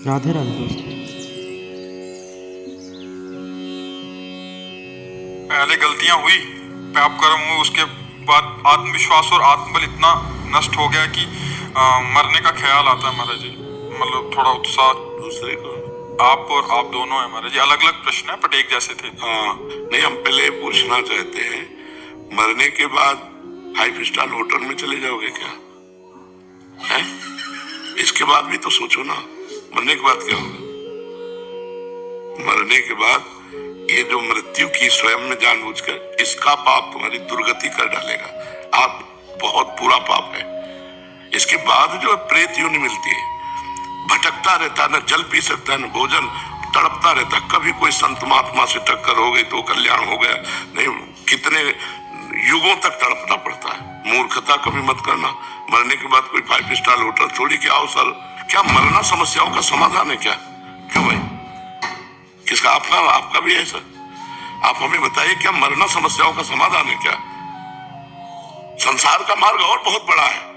राधे राधे दोस्त। पहले गलतियां हुई, पाप कर्म हुए, उसके बाद आत्मविश्वास और आत्मबल इतना नष्ट हो गया कि मरने का ख्याल आता है महाराज जी। मतलब थोड़ा उत्साह। दूसरे को आप और आप दोनों है महाराज जी, अलग अलग प्रश्न है बट एक जैसे थे। हाँ, नहीं, हम पहले पूछना चाहते हैं, मरने के बाद 5 स्टार होटल में चले जाओगे क्या? है? इसके बाद भी तो सोचो ना, मरने के बाद क्या होगा? मरने के बाद ये जो मृत्यु की स्वयं में जानबूझकर, इसका पाप तुम्हारी दुर्गति कर डालेगा। आप बहुत बुरा पाप है। इसके बाद जो प्रेत योनि मिलती है, भटकता रहता है, न जल पी सकता है न भोजन, तड़पता रहता है। कभी कोई संत महात्मा से टक्कर हो गई तो कल्याण हो गया, नहीं कितने युगों तक तड़पना पड़ता है। मूर्खता कभी मत करना। मरने के बाद कोई 5 स्टार होटल थोड़ी कि आओ सर, क्या मरना समस्याओं का समाधान है क्या? क्यों भाई, किसका? आपका भी है सर? आप हमें बताइए, क्या मरना समस्याओं का समाधान है क्या? संसार का मार्ग और बहुत बड़ा है।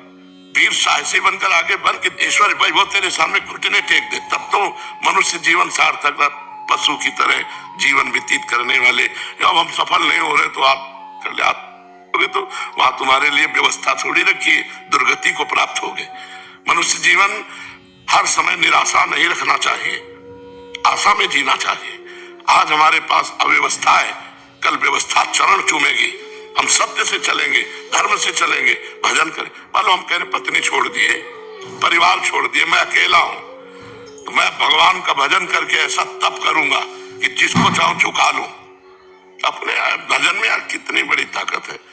वीर साहसी बनकर आगे बन के ईश्वर भाई वो तेरे सामने घुटने टेक दे, तब तो मनुष्य जीवन सार्थक। पशु की तरह जीवन व्यतीत करने वाले, जब हम सफल नहीं हो रहे तो आप तो वहां तुम्हारे लिए व्यवस्था थोड़ी रखी, दुर्गति को प्राप्त होगे। मनुष्य जीवन हर समय निराशा नहीं रखना चाहिए, आशा में जीना चाहिए। आज हमारे पास अव्यवस्था है, कल व्यवस्था चरण चूमेगी। हम सत्य से चलेंगे, धर्म से चलेंगे, भजन करें। मानो हम कह रहे पत्नी छोड़ दिए, परिवार छोड़ दिए, मैं अकेला हूं, तो मैं भगवान का भजन करके ऐसा तप करूंगा कि जिसको चाहूं झुका लूं। अपने भजन में यार कितनी बड़ी ताकत है।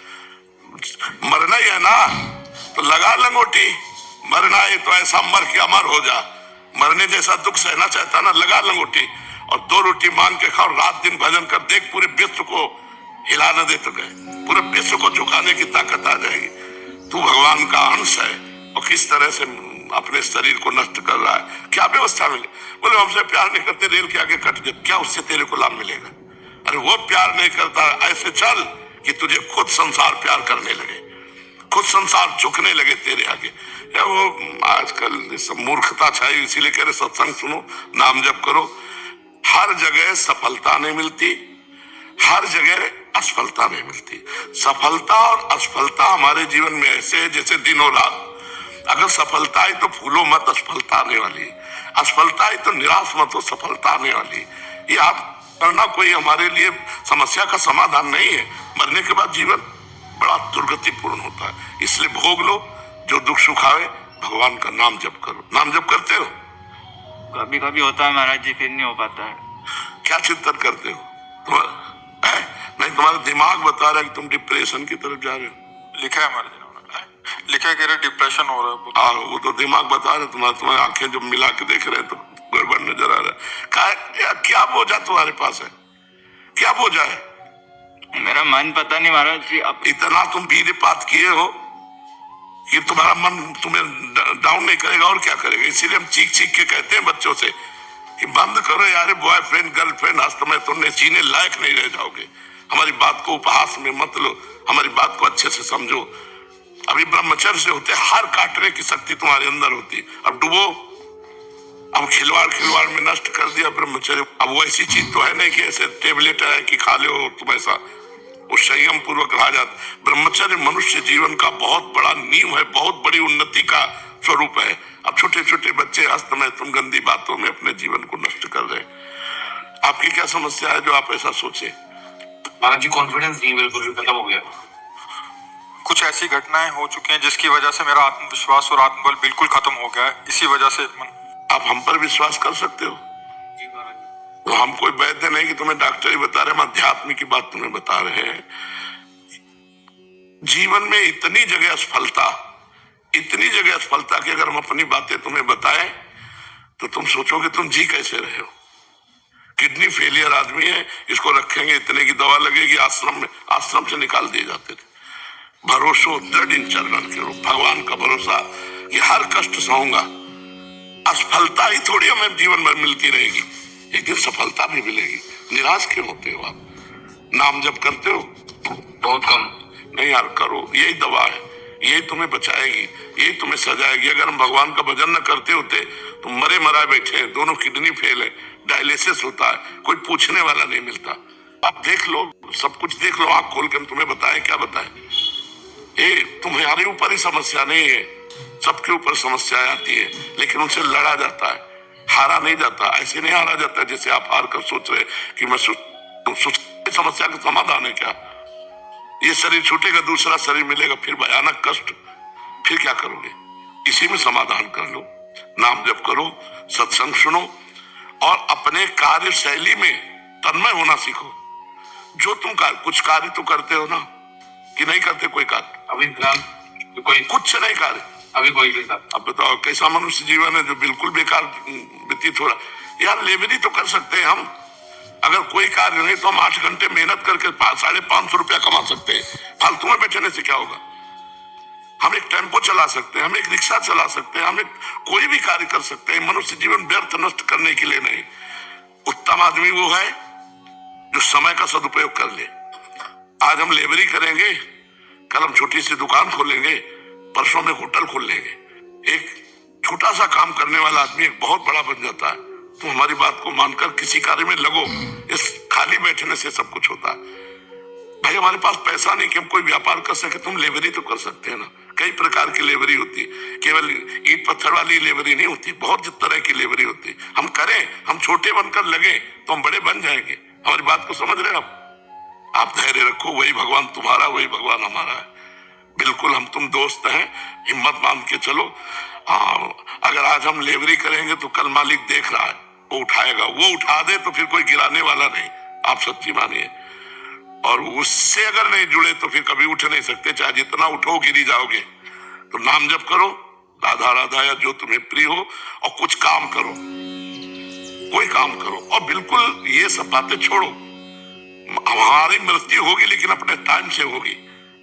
मरना ही है ना, तो लगा लंगोटी। मरना है तो ऐसा मर के अमर हो जा। मरने जैसा दुख सहना चाहता ना, लगा लंगोटी और 2 रोटी मांग के खाओ, रात दिन भजन कर। देख पूरे विश्व को हिला न दे तो गए, पूरे विश्व को झुकाने की ताकत आ जाएगी। तू भगवान का अंश है और किस तरह से अपने शरीर को नष्ट कर रहा है। क्या व्यवस्था मिले? बोले हमसे प्यार नहीं करते, रेल के आगे कट जाए, क्या उससे तेरे को लाभ मिलेगा? अरे वो प्यार नहीं करता, ऐसे चल कि तुझे खुद संसार प्यार करने लगे, खुद संसार झुकने लगे तेरे आगे। या वो आजकल सब मूर्खता छाई, इसीलिए कह रहे सत्संग सुनो, नाम जप करो। हर जगह सफलता नहीं मिलती, हर जगह असफलता नहीं मिलती। सफलता और असफलता हमारे जीवन में ऐसे है जैसे दिन और रात। अगर सफलता है तो फूलो मत, असफलता आने वाली। असफलता है तो निराश मत हो, सफलता आने वाली। ये आप करना कोई हमारे लिए समस्या का समाधान नहीं है। मरने के बाद जीवन बड़ा दुर्गतिपूर्ण होता है, इसलिए भोग लो जो दुख सुख आवे, भगवान का नाम जप करो। नाम जप करते हो? कभी कभी होता है महाराज जी, फिर नहीं हो पाता है। क्या चिंतन करते हो? नहीं, तुम्हारा दिमाग बता रहा है कि तुम डिप्रेशन की तरफ जा रहे हो। लिखा है महाराज जी, लिखा है कि डिप्रेशन हो रहा है। वो तो दिमाग बता रहे, तुम्हारी आंखें जब मिला के देख रहे हैं तो गड़बड़ नजर आ रहा है। क्या बोझा तुम्हारे पास है? क्या बोझा है? मेरा मन पता नहीं महाराज जी। अब इतना तुम वीरपात किए हो कि तुम्हारा मन तुम्हें डाउन नहीं करेगा और क्या करेगा। इसीलिए हम चीख चीख के कहते हैं बच्चों से कि बंद करो यार, बॉयफ्रेंड गर्लफ्रेंड, आज तो मैं तुमने जीने लायक नहीं रह जाओगे। हमारी बात को उपहास में मत लो, हमारी बात को अच्छे से समझो। अभी ब्रह्मचर्य से होते हार काटने की शक्ति तुम्हारे अंदर होती, अब डूबो। अब खिलवाड़ में नष्ट कर दिया ब्रह्मचर्य। अब वो ऐसी चीज तो है नहीं कि ऐसे टेबलेट है कि खा लो तुम, ऐसा वो संयम पूर्वक रहा जाता। ब्रह्मचर्य मनुष्य जीवन का बहुत बड़ा नींव है, बहुत बड़ी उन्नति का स्वरूप है। अब छोटे छोटे बच्चे अस्त में तुम गंदी बातों में अपने जीवन को नष्ट कर रहे हैं। आपकी क्या समस्या है जो आप ऐसा सोचे? महाराज जी कॉन्फिडेंस नहीं, बिल्कुल खत्म हो गया। कुछ ऐसी घटनाएं हो चुकी हैं जिसकी वजह से मेरा आत्मविश्वास और आत्मबल बिल्कुल खत्म हो गया है। इसी वजह से आप हम पर विश्वास कर सकते हो? जी महाराज जी। तो हम कोई वैद्य नहीं कि तुम्हें डॉक्टर ही बता रहे, हम अध्यात्म की बात तुम्हें बता रहे हैं। जीवन में इतनी जगह असफलता, इतनी जगह असफलता कि अगर हम अपनी बातें तुम्हें बताएं तो तुम सोचोगे तुम जी कैसे रहे हो। किडनी फेलियर आदमी है, इसको रखेंगे, इतने की दवा लगेगी, आश्रम से निकाल दिए जाते थे। भरोसो दृढ़ इन चरणन के रूप, भगवान का भरोसा कि हर कष्ट सहूंगा। असफलता ही थोड़ी हमें जीवन भर मिलती रहेगी, एक दिन सफलता भी मिलेगी। निराश क्यों होते हो आप? नाम जप करते हो? बहुत कम। नहीं यार, करो, यही दवा है, यही तुम्हें बचाएगी, यही तुम्हें सजाएगी। अगर हम भगवान का भजन न करते होते तो मरे मराए बैठे हैं, दोनों किडनी फेल है, डायलिसिस होता है, कोई पूछने वाला नहीं मिलता। आप देख लो, सब कुछ देख लो, आंख खोल कर तुम्हें बताए क्या बताए। ये तुम्हारे ऊपर ही समस्या नहीं है, सबके ऊपर समस्या आती है, लेकिन उनसे लड़ा जाता है, हारा नहीं जाता। ऐसे नहीं हारा जाता जैसे आप हार कर सोच रहे कि मैं समस्या का समाधान है क्या। ये शरीर छूटेगा, दूसरा शरीर मिलेगा, फिर भयानक कष्ट, फिर क्या करोगे। इसी में समाधान कर लो, नाम जप करो, सत्संग सुनो और अपने कार्य शैली में तन्मय होना सीखो। जो तुम कुछ कार्य तो करते हो ना, कि नहीं करते कोई कार्य? अभी फिलहाल कोई कुछ नहीं कार्य, अभी कोई नहीं था। अब बताओ कैसा मनुष्य जीवन है जो बिल्कुल बेकार व्यतीत हो रहा। यार लेबरी तो कर सकते हैं हम, अगर कोई कार्य नहीं तो हम 8 घंटे मेहनत करके 500-550 रुपया कमा सकते हैं। फालतू में बैठने से क्या होगा। हम एक टेम्पो चला सकते हैं, हम एक रिक्शा चला सकते हैं, हम एक कोई भी कार्य कर सकते हैं। मनुष्य जीवन व्यर्थ नष्ट करने के लिए नहीं। उत्तम आदमी वो है जो समय का सदुपयोग कर ले। आज हम लेबरी करेंगे, कल हम छोटी सी दुकान खोलेंगे, परसों में होटल खोल लेंगे। एक छोटा सा काम करने वाला आदमी एक बहुत बड़ा बन जाता है। तो हमारी बात को मानकर किसी कार्य में लगो। इस खाली बैठने से सब कुछ होता है। भाई हमारे पास पैसा नहीं कि हम कोई व्यापार कर सके, तुम लेबरी तो कर सकते हैं ना। कई प्रकार की लेबरी होती है, केवल ईट पत्थर वाली लेबरी नहीं होती, बहुत तरह की लेबरी होती है। हम करें, हम छोटे बनकर लगे तो हम बड़े बन जाएंगे। हमारी बात को समझ रहे हैं आप धैर्य रखो, वही भगवान तुम्हारा, वही भगवान हमारा है। बिल्कुल हम तुम दोस्त हैं, हिम्मत बांध के चलो। अगर आज हम लेबरी करेंगे तो कल मालिक देख रहा है, वो उठाएगा। वो उठा दे तो फिर कोई गिराने वाला नहीं, आप सच्ची मानिए। और उससे अगर नहीं जुड़े तो फिर कभी उठ नहीं सकते, चाहे जितना उठो गिरी जाओगे। तो नाम जप करो, राधा राधा या जो तुम्हें प्रिय हो, और कुछ काम करो, कोई काम करो। और बिल्कुल ये सब बातें छोड़ो। हमारी मृत्यु होगी लेकिन अपने टाइम से होगी,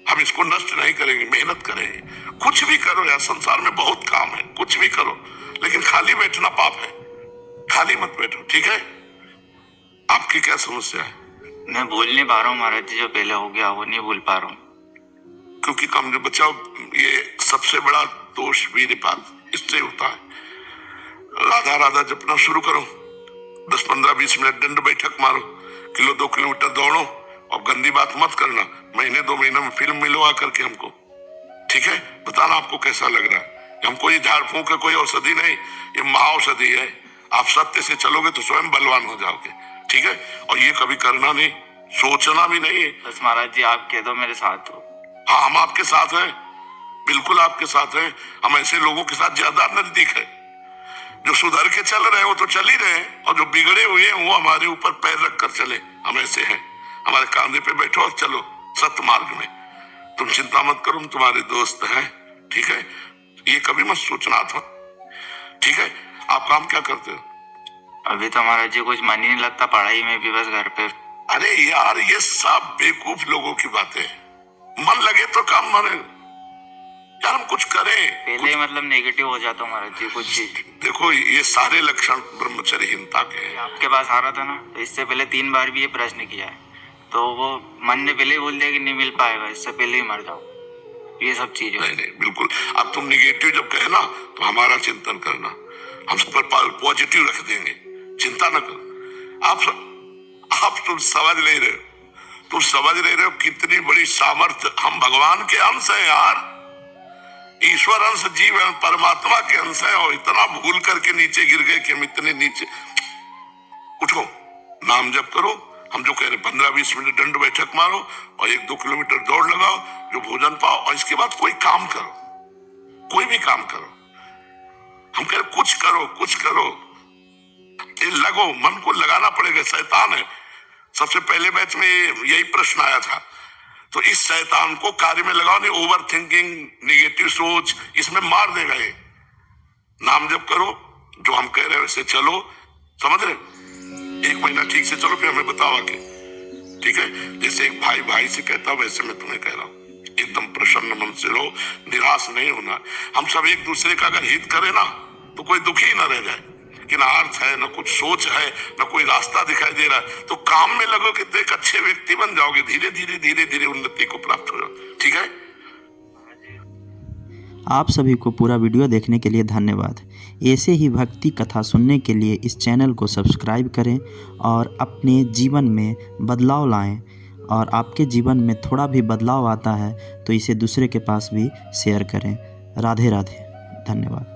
हम इसको नष्ट नहीं करेंगे, मेहनत करेंगे। कुछ भी करो यार, संसार में बहुत काम है, कुछ भी करो, लेकिन खाली बैठना पाप है। खाली मत बैठो, ठीक है। आपकी क्या समस्या है? मैं भूल नहीं पा रहा हूँ महाराज जी, जो पहले हो गया वो नहीं भूल पा रहा हूँ। क्योंकि कम जो बचाओ, ये सबसे बड़ा दोष वीरपाल इससे होता है। राधा राधा जपना शुरू करो, 10-15-20 मिनट दंड बैठक मारो, 1-2 किलोमीटर दौड़ो। और गंदी बात मत करना, महीने 2 महीने में फिल्म मिलवा करके हमको, ठीक है। बताना आपको कैसा लग रहा है। हमको ये झाड़ फूंक का कोई औषधि नहीं, ये महाऔषधि है। आप सत्य से चलोगे तो स्वयं बलवान हो जाओगे, ठीक है। और ये कभी करना नहीं, सोचना भी नहीं है। बस महाराज जी आप कह दो मेरे साथ हो। हाँ, हम आपके साथ हैं, बिल्कुल आपके साथ हैं। हम ऐसे लोगों के साथ ज्यादा नजदीक है। जो सुधर के चल रहे हो तो चल ही रहे, और जो बिगड़े हुए हैं वो हमारे ऊपर पैर रख कर चले। हम ऐसे हैं, हमारे कांधे पे बैठो और चलो सत्य मार्ग में। तुम चिंता मत करो, हम तुम्हारे दोस्त हैं, ठीक है। ये कभी मत सोचना था, ठीक है। आप काम क्या करते हो? अभी तो महाराज जी कुछ मन ही नहीं लगता पढ़ाई में भी, बस घर पे। अरे यार, ये सब बेवकूफ लोगों की बातें। मन लगे तो काम माने यार, हम कुछ करें। पहले ही मतलब नेगेटिव हो जाता हूँ महाराज जी कुछ चीज। देखो ये सारे लक्षण ब्रह्मचर्यहीनता के हैं। आपके पास आ रहा था ना, तो इससे पहले 3 बार भी ये प्रश्न किया है, तो वो मन ने पहले ही बोल दिया कि नहीं मिल पाएगा, इससे पहले ही मर जाओ। ये सब चीजें नहीं, बिल्कुल। अब तुम निगेटिव जब कहे ना तो हमारा चिंतन करना, हम सब पर पॉजिटिव रख देंगे, चिंता न करो। आप तुम समझ नहीं रहे हो, तुम समझ नहीं रहे हो कितनी बड़ी सामर्थ्य। हम भगवान के अंश हैं यार, ईश्वर अंश, जीव परमात्मा के अंश है। और इतना भूल करके नीचे गिर गए कि हम इतने नीचे। उठो, नाम जप करो। हम जो कह रहे 15-20 मिनट दंड बैठक मारो और 1-2 किलोमीटर दौड़ लगाओ, जो भोजन पाओ, और इसके बाद कोई काम करो, कोई भी काम करो। हम कह रहे कुछ करो, कुछ करो, ये लगो, मन को लगाना पड़ेगा। शैतान है, सबसे पहले बैच में यही प्रश्न आया था। तो इस शैतान को कार्य में लगाओ, नहीं ओवर थिंकिंग, निगेटिव सोच, इसमें मार देगा ये। नाम जप करो, जो हम कह रहे हैं वैसे चलो, समझ रहे। 1 महीना ठीक से चलो, फिर हमें बताओ आके, ठीक है। जैसे एक भाई भाई से कहता वैसे मैं तुम्हें कह रहा हूँ। एकदम प्रसन्न मन से रहो, निराश नहीं होना। हम सब एक दूसरे का अगर हित करें ना तो कोई दुखी ना रह जाए। कि ना अर्थ है, ना कुछ सोच है, ना कोई रास्ता दिखाई दे रहा है, तो काम में लगोगे तो एक अच्छे व्यक्ति बन जाओगे। धीरे धीरे धीरे धीरे उन्नति को प्राप्त हो जाओ, ठीक है। आप सभी को पूरा वीडियो देखने के लिए धन्यवाद। ऐसे ही भक्ति कथा सुनने के लिए इस चैनल को सब्सक्राइब करें और अपने जीवन में बदलाव लाएं। और आपके जीवन में थोड़ा भी बदलाव आता है तो इसे दूसरे के पास भी शेयर करें। राधे राधे, धन्यवाद।